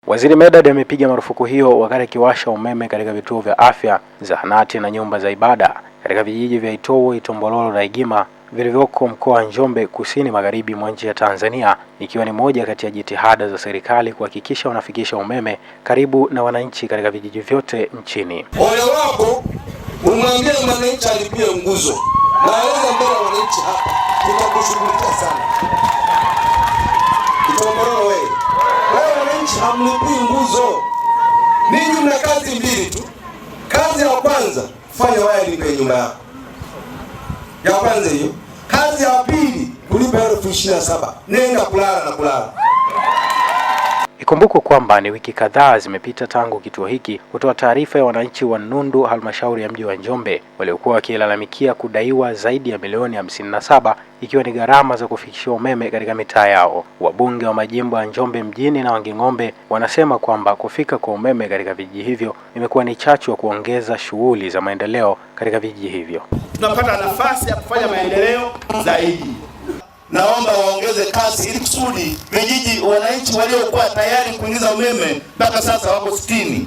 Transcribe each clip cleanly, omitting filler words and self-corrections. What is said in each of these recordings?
Waziri Medad amepiga marufuku hiyo wakati akiwasha umeme katika vituo vya afya, zahanati na nyumba za ibada katika vijiji vya Itowo, Itombololo na Igima vilivyoko mkoa wa Njombe, kusini magharibi mwa nchi ya Tanzania, ikiwa ni moja kati ya jitihada za serikali kuhakikisha wanafikisha umeme karibu na wananchi katika vijiji vyote nchini. Ole wako umwambie mwananchi alipie nguzo, na aweza mbele ya wananchi hapa, tutakushughulikia sana. Itombololo wewe wananchi hamlipii nguzo. Ninyi mna kazi mbili tu. Kazi ya kwanza, fanya wiring kwenye nyumba yako. Ya kwanza hiyo. Kazi ya pili, kulipa 27,000. Nenda kulala na kulala. Ikumbukwe kwamba ni wiki kadhaa zimepita tangu kituo hiki kutoa taarifa ya wananchi wa Nundu, halmashauri ya mji wa Njombe, waliokuwa wakilalamikia kudaiwa zaidi ya milioni 57 ikiwa ni gharama za kufikisha umeme katika mitaa yao. Wabunge wa majimbo ya Njombe mjini na Wanging'ombe wanasema kwamba kufika kwa umeme katika vijiji hivyo imekuwa ni chachu ya kuongeza shughuli za maendeleo katika vijiji hivyo. Tunapata nafasi ya kufanya maendeleo zaidi. Naomba waongeze kasi ili kusudi vijiji, wananchi waliokuwa tayari kuingiza umeme mpaka sasa wako 60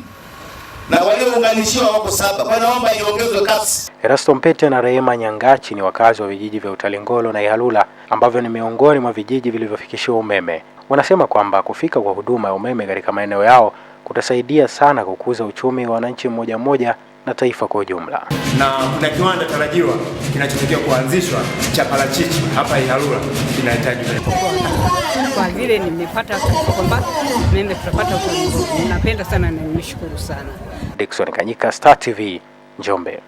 na waliounganishiwa wako 7. Kwa naomba iongezwe kasi. Erasto Mpete na Rehema Nyangachi ni wakazi wa vijiji vya Utalingolo na Ihalula ambavyo ni miongoni mwa vijiji vilivyofikishiwa umeme. Wanasema kwamba kufika kwa huduma ya umeme katika maeneo yao kutasaidia sana kukuza uchumi wa wananchi mmoja mmoja na taifa kwa ujumla. Na kuna kiwanda tarajiwa kinachotokea kuanzishwa cha parachichi hapa Ihalula kinahitaji kwa vile nimepata kwamba mimi tutapata kwa. Napenda sana na nimeshukuru sana. Dickson Kanyika, Star TV, Njombe.